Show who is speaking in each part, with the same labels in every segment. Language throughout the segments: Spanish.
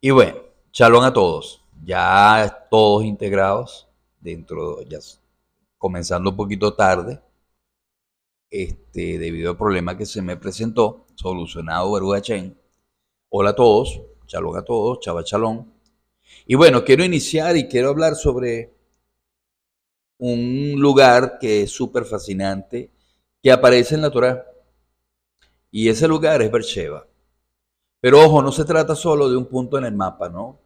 Speaker 1: Y bueno, shalom a todos. Ya todos integrados dentro, comenzando un poquito tarde, debido al problema que se me presentó, solucionado Baruch Chen. Hola a todos, shalom a todos, chava shalom. Y bueno, quiero iniciar y quiero hablar sobre un lugar que es súper fascinante, que aparece en la Torá. Y ese lugar es Beersheba. Pero ojo, no se trata solo de un punto en el mapa, ¿no?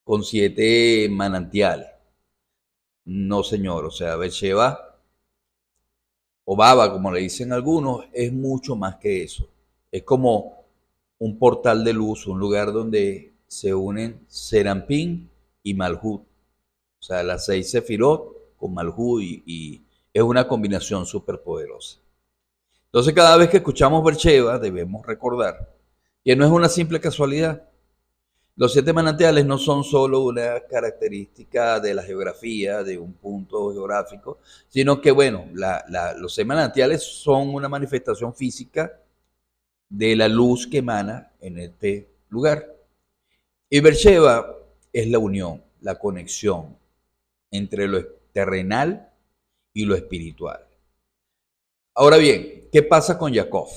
Speaker 1: Con 7 manantiales. No, señor. O sea, Beersheba o Baba, como le dicen algunos, es mucho más que eso. Es como un portal de luz, un lugar donde se unen Serampín y Malhut. O sea, las 6 Sefirot con Malhut y es una combinación súper poderosa. Entonces, cada vez que escuchamos Beersheba, debemos recordar que no es una simple casualidad. Los 7 manantiales no son solo una característica de la geografía, de un punto geográfico, sino que, bueno, los 6 manantiales son una manifestación física de la luz que emana en este lugar. Y Beersheba es la unión, la conexión entre lo terrenal y lo espiritual. Ahora bien, ¿qué pasa con Jacob?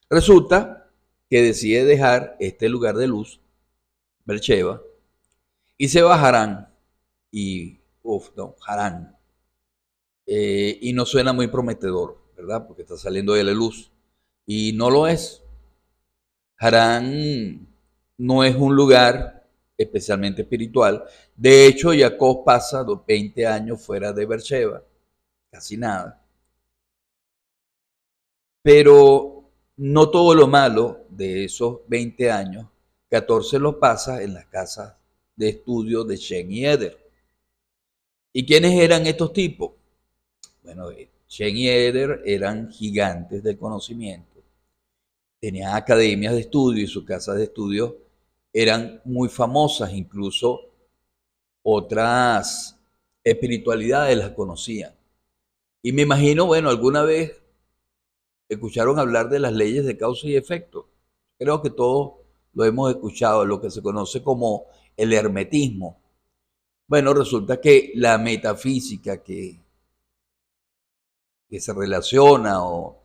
Speaker 1: Resulta que decide dejar este lugar de luz, Beersheba, y se va a Harán. Y, no, Harán. Y no suena muy prometedor, ¿verdad? Porque está saliendo de la luz. Y no lo es. Harán no es un lugar especialmente espiritual. De hecho, Jacob pasa 20 años fuera de Beersheba, casi nada. Pero no todo lo malo de esos 20 años, 14 los pasa en las casas de estudio de Shen y Eder. ¿Y quiénes eran estos tipos? Bueno, Shen y Eder eran gigantes del conocimiento, tenían academias de estudio y sus casas de estudio eran muy famosas, incluso otras espiritualidades las conocían. Y me imagino, bueno, alguna vez escucharon hablar de las leyes de causa y efecto. Creo que todos lo hemos escuchado, lo que se conoce como el hermetismo. Bueno, resulta que la metafísica que se relaciona o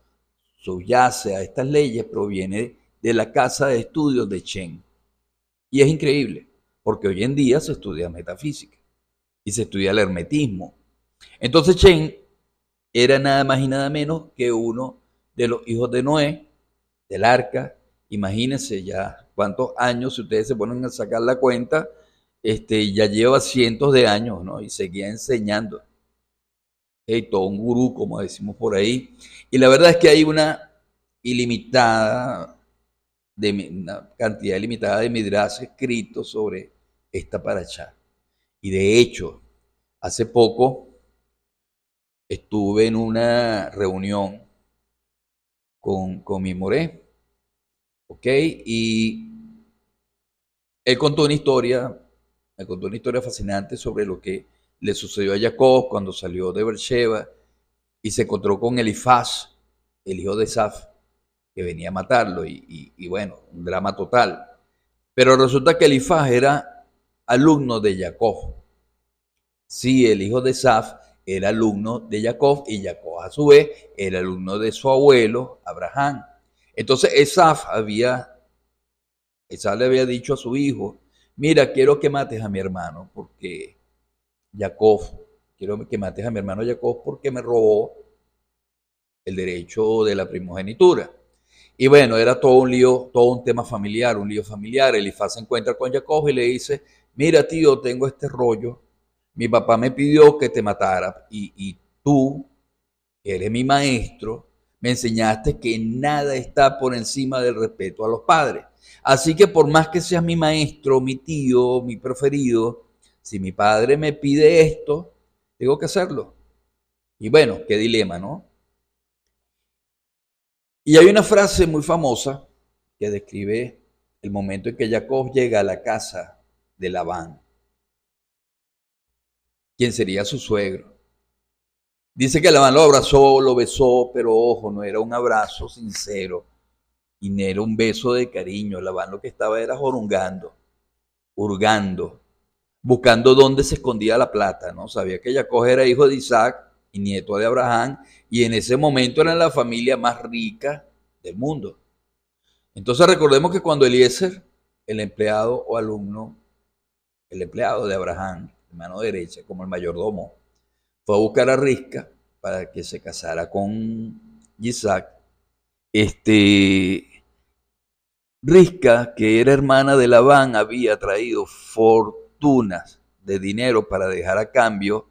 Speaker 1: subyace a estas leyes proviene de la casa de estudios de Chen. Y es increíble, porque hoy en día se estudia metafísica y se estudia el hermetismo. Entonces Chen era nada más y nada menos que uno de los hijos de Noé, del arca. Imagínense ya cuántos años, si ustedes se ponen a sacar la cuenta, ya lleva cientos de años, ¿no? Y seguía enseñando. Todo un gurú, como decimos por ahí. Y la verdad es que hay ilimitada, una cantidad ilimitada de midrash escritos sobre esta paracha. Y de hecho, hace poco estuve en una reunión con mi moré, ¿ok? Y él contó una historia, me contó una historia fascinante sobre lo que le sucedió a Jacob cuando salió de Beersheba y se encontró con Elifaz, el hijo de Saf, que venía a matarlo y bueno, un drama total. Pero resulta que Elifaz era alumno de Jacob. Sí, el hijo de Saf era alumno de Jacob y Jacob a su vez era alumno de su abuelo Abraham. Entonces Esaf le había dicho a su hijo, mira, quiero que mates a mi hermano porque Jacob, quiero que mates a mi hermano Jacob porque me robó el derecho de la primogenitura. Y bueno, era todo un lío, todo un tema familiar, un lío familiar. Elifaz se encuentra con Jacob y le dice, mira tío, tengo este rollo. Mi papá me pidió que te matara y tú, que eres mi maestro, me enseñaste que nada está por encima del respeto a los padres. Así que por más que seas mi maestro, mi tío, mi preferido, si mi padre me pide esto, tengo que hacerlo. Y bueno, qué dilema, ¿no? Y hay una frase muy famosa que describe el momento en que Jacob llega a la casa de Labán, quien sería su suegro. Dice que Labán lo abrazó, lo besó, pero ojo, no era un abrazo sincero, y no era un beso de cariño. Labán lo que estaba era jorungando, hurgando, buscando dónde se escondía la plata, ¿no? Sabía que Jacob era hijo de Isaac y nieto de Abraham, y en ese momento eran la familia más rica del mundo. Entonces recordemos que cuando Eliezer, el empleado o alumno, el empleado de Abraham, de mano derecha, como el mayordomo, fue a buscar a Risca para que se casara con Isaac, Risca, que era hermana de Labán, había traído fortunas de dinero para dejar a cambio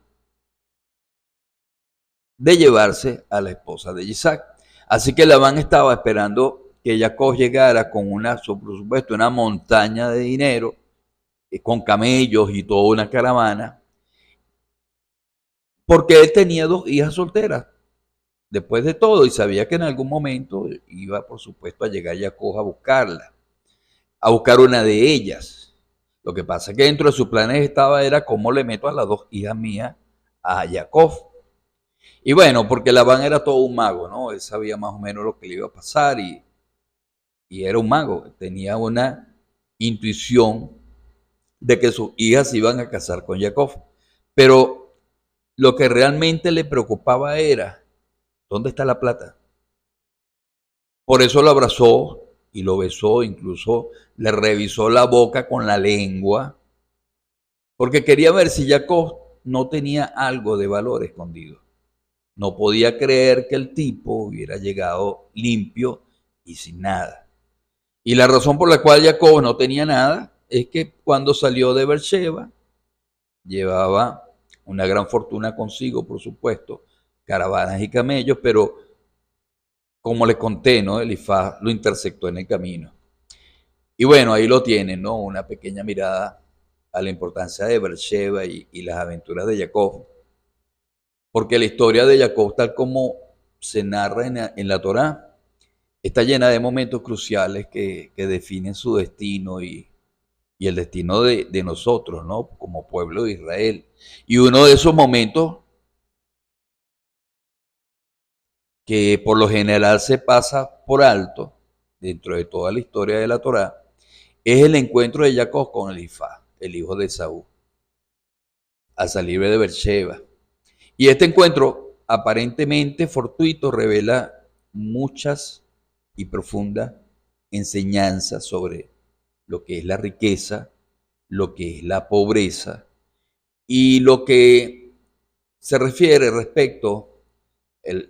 Speaker 1: de llevarse a la esposa de Isaac. Así que Labán estaba esperando que Jacob llegara con por supuesto, una montaña de dinero, con camellos y toda una caravana, porque él tenía 2 hijas solteras, después de todo, y sabía que en algún momento iba, por supuesto, a llegar Jacob a buscarla, a buscar una de ellas. Lo que pasa es que dentro de sus planes era cómo le meto a las 2 hijas mías a Jacob. Y bueno, porque Labán era todo un mago, ¿no? Él sabía más o menos lo que le iba a pasar y era un mago. Tenía una intuición de que sus hijas se iban a casar con Jacob. Pero lo que realmente le preocupaba era, ¿dónde está la plata? Por eso lo abrazó y lo besó, incluso le revisó la boca con la lengua, porque quería ver si Jacob no tenía algo de valor escondido. No podía creer que el tipo hubiera llegado limpio y sin nada. Y la razón por la cual Jacob no tenía nada es que cuando salió de Beersheba llevaba una gran fortuna consigo, por supuesto, caravanas y camellos, pero como les conté, ¿no? Elifaz lo interceptó en el camino. Y bueno, ahí lo tienen, ¿no? Una pequeña mirada a la importancia de Beersheba y las aventuras de Jacob. Porque la historia de Jacob, tal como se narra en la Torá, está llena de momentos cruciales que definen su destino y el destino de nosotros, ¿no? Como pueblo de Israel. Y uno de esos momentos que por lo general se pasa por alto dentro de toda la historia de la Torá, es el encuentro de Jacob con Elifaz, el hijo de Saúl, al salir de Beersheba. Y este encuentro, aparentemente fortuito, revela muchas y profundas enseñanzas sobre lo que es la riqueza, lo que es la pobreza y lo que se refiere el respecto al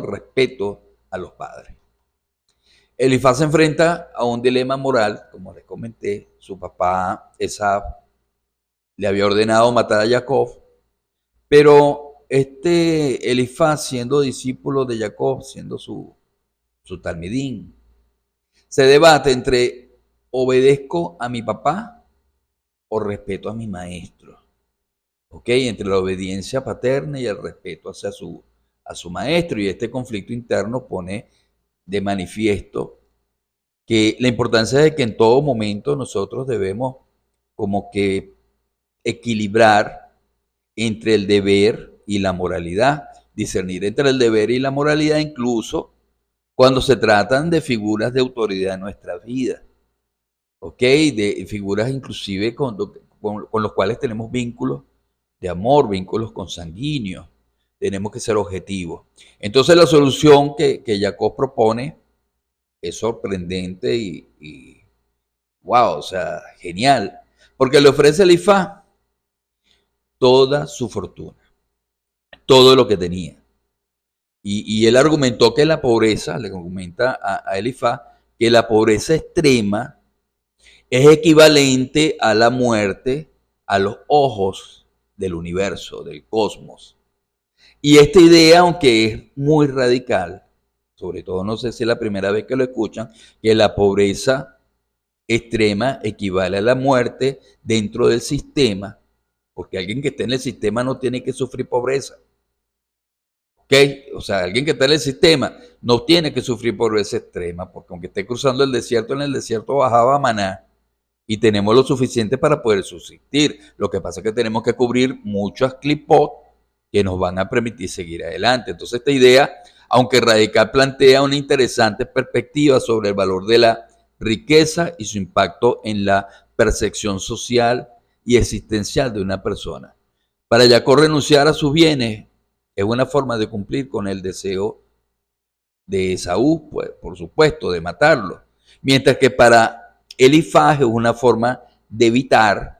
Speaker 1: respeto a los padres. Elifaz se enfrenta a un dilema moral, como les comenté, su papá Esaf le había ordenado matar a Jacob, pero Elifaz, siendo discípulo de Jacob, siendo su talmidín, se debate entre obedezco a mi papá o respeto a mi maestro. ¿Ok? Entre la obediencia paterna y el respeto hacia a su maestro. Y este conflicto interno pone de manifiesto que la importancia de que en todo momento nosotros debemos como que equilibrar entre el deber y la moralidad, discernir entre el deber y la moralidad incluso cuando se tratan de figuras de autoridad en nuestra vida, ¿ok? De figuras inclusive con los cuales tenemos vínculos de amor, vínculos consanguíneos, tenemos que ser objetivos. Entonces la solución que Jacob propone es sorprendente wow, o sea, genial, porque le ofrece a Elifaz toda su fortuna, todo lo que tenía. Y él argumentó que la pobreza, le argumenta a Elifaz, que la pobreza extrema es equivalente a la muerte a los ojos del universo, del cosmos. Y esta idea, aunque es muy radical, sobre todo no sé si es la primera vez que lo escuchan, que la pobreza extrema equivale a la muerte dentro del sistema, porque alguien que esté en el sistema no tiene que sufrir pobreza. ¿Ok? O sea, alguien que está en el sistema no tiene que sufrir pobreza extrema, porque aunque esté cruzando el desierto, en el desierto bajaba maná y tenemos lo suficiente para poder subsistir. Lo que pasa es que tenemos que cubrir muchas clipot que nos van a permitir seguir adelante. Entonces esta idea aunque Radical plantea una interesante perspectiva sobre el valor de la riqueza y su impacto en la percepción social y existencial de una persona. Para Jacob, renunciar a sus bienes es una forma de cumplir con el deseo de Esaú, pues, por supuesto, de matarlo. Mientras que para Elifaz es una forma de evitar,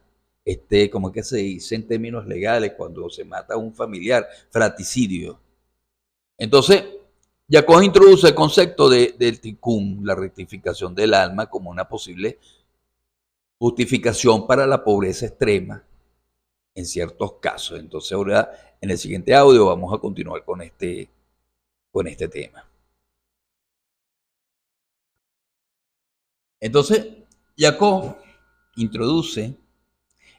Speaker 1: como que se dice en términos legales, cuando se mata a un familiar, fratricidio. Entonces, Jacob introduce el concepto del tikkun, la rectificación del alma, como una posible justificación para la pobreza extrema en ciertos casos. Entonces, ahora en el siguiente audio vamos a continuar con este tema. Entonces, Jacob introduce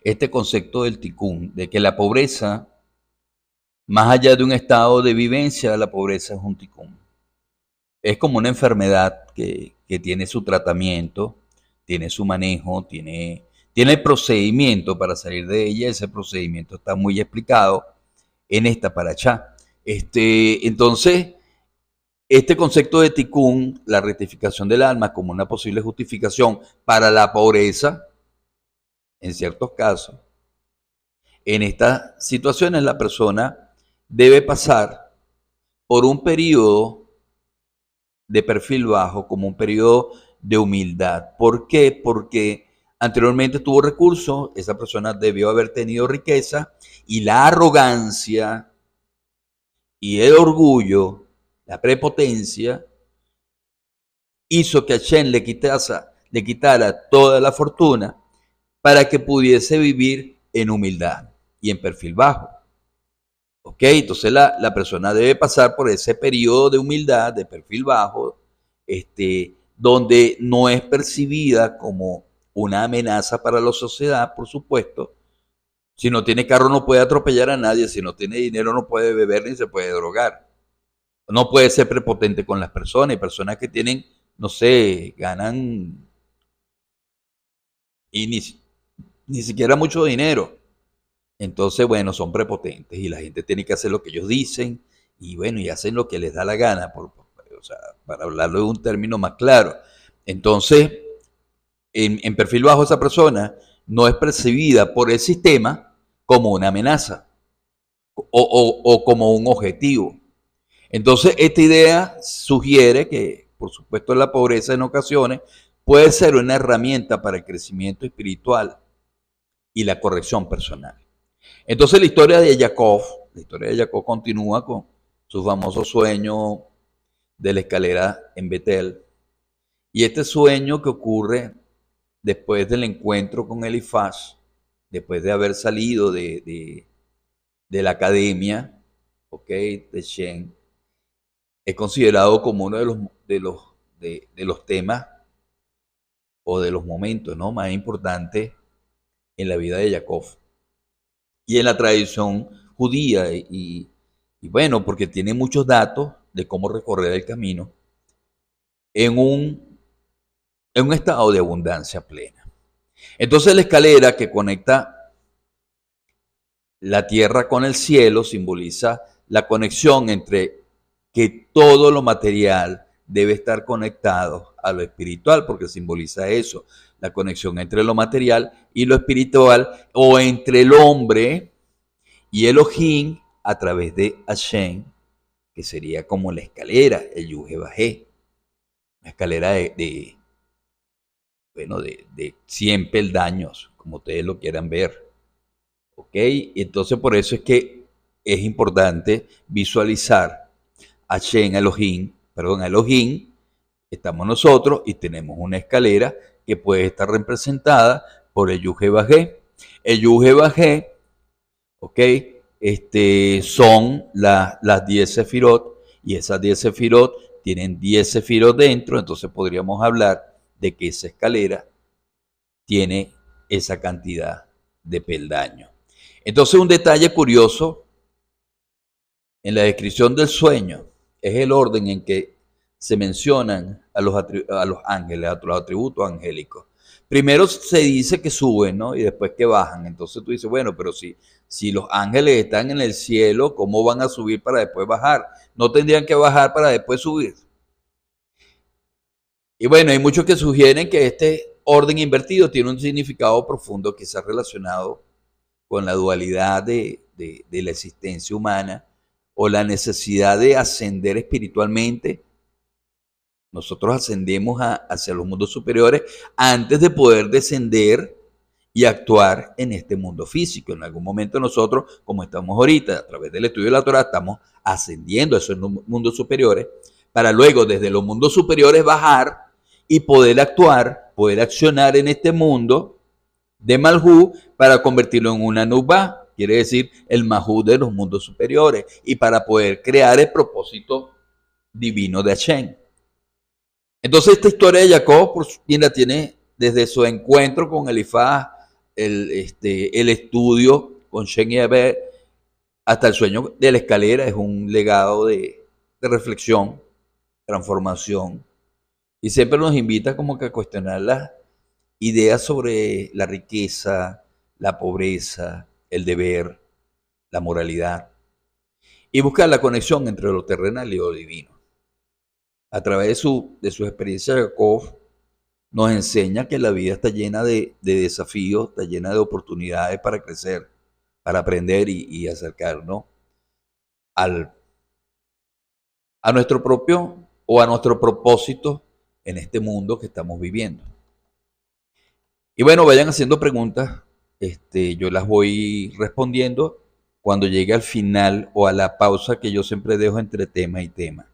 Speaker 1: este concepto del tikkun, de que la pobreza, más allá de un estado de vivencia, la pobreza es un tikkun. Es como una enfermedad que tiene su tratamiento, tiene su manejo, tiene procedimiento para salir de ella. Ese procedimiento está muy explicado en esta paracha. Entonces, este concepto de tikkun, la rectificación del alma como una posible justificación para la pobreza, en ciertos casos, en estas situaciones la persona debe pasar por un periodo de perfil bajo, como un periodo de humildad. ¿Por qué? Porque anteriormente tuvo recursos, esa persona debió haber tenido riqueza, y la arrogancia y el orgullo, la prepotencia, hizo que Hashem le quitara toda la fortuna para que pudiese vivir en humildad y en perfil bajo. ¿Ok? Entonces la persona debe pasar por ese periodo de humildad, de perfil bajo, donde no es percibida como una amenaza para la sociedad, por supuesto. Si no tiene carro no puede atropellar a nadie, si no tiene dinero no puede beber ni se puede drogar. No puede ser prepotente con las personas. Hay personas que tienen, no sé, ganan y ni siquiera mucho dinero. Entonces, bueno, son prepotentes y la gente tiene que hacer lo que ellos dicen y bueno, y hacen lo que les da la gana, o sea, para hablarlo de un término más claro. Entonces, en perfil bajo, esa persona no es percibida por el sistema como una amenaza o como un objetivo. Entonces, esta idea sugiere que, por supuesto, la pobreza en ocasiones puede ser una herramienta para el crecimiento espiritual y la corrección personal. Entonces la historia de Jacob continúa con su famoso sueño de la escalera en Betel. Y este sueño que ocurre después del encuentro con Elifaz, después de haber salido de la academia, de Shen, es considerado como uno de los temas o de los momentos, ¿no?, más importantes en la vida de Jacob. Y en la tradición judía, y bueno, porque tiene muchos datos de cómo recorrer el camino en un estado de abundancia plena. Entonces la escalera que conecta la tierra con el cielo simboliza la conexión entre que todo lo material debe estar conectado a lo espiritual, porque simboliza eso, la conexión entre lo material y lo espiritual, o entre el hombre y Elohim a través de Hashem, que sería como la escalera, el Yuhe Bajé, una escalera de 100 peldaños, como ustedes lo quieran ver. ¿Ok? Entonces por eso es que es importante visualizar Hashem, Elohim, estamos nosotros y tenemos una escalera que puede estar representada por el Yuhe Bajé. El Yuhe Bajé, ¿ok?, son las 10 sefirot, y esas 10 sefirot tienen 10 sefirot dentro. Entonces podríamos hablar de que esa escalera tiene esa cantidad de peldaños. Entonces, un detalle curioso en la descripción del sueño es el orden en que se mencionan a los ángeles, a los atributos angélicos. primero se dice que suben, ¿no? Y después que bajan. Entonces tú dices, bueno, pero si los ángeles están en el cielo, ¿cómo van a subir para después bajar? No tendrían que bajar para después subir. Y bueno, hay muchos que sugieren que este orden invertido tiene un significado profundo, quizás relacionado con la dualidad de la existencia humana o la necesidad de ascender espiritualmente. Nosotros ascendemos hacia los mundos superiores antes de poder descender y actuar en este mundo físico. En algún momento nosotros, como estamos ahorita, a través del estudio de la Torah, estamos ascendiendo a esos mundos superiores, para luego desde los mundos superiores bajar y poder actuar, poder accionar en este mundo de Malhú para convertirlo en una Nubá, quiere decir el Mahú de los mundos superiores, y para poder crear el propósito divino de Hashem. Entonces esta historia de Jacob, por quien la tiene desde su encuentro con Elifaz, el estudio con Shem y Eber, hasta el sueño de la escalera, es un legado de reflexión, transformación, y siempre nos invita como que a cuestionar las ideas sobre la riqueza, la pobreza, el deber, la moralidad, y buscar la conexión entre lo terrenal y lo divino. A través de su experiencia, Jacob nos enseña que la vida está llena de desafíos, está llena de oportunidades para crecer, para aprender y acercarnos a nuestro propio o a nuestro propósito en este mundo que estamos viviendo. Y bueno, vayan haciendo preguntas, yo las voy respondiendo cuando llegue al final o a la pausa que yo siempre dejo entre tema y tema.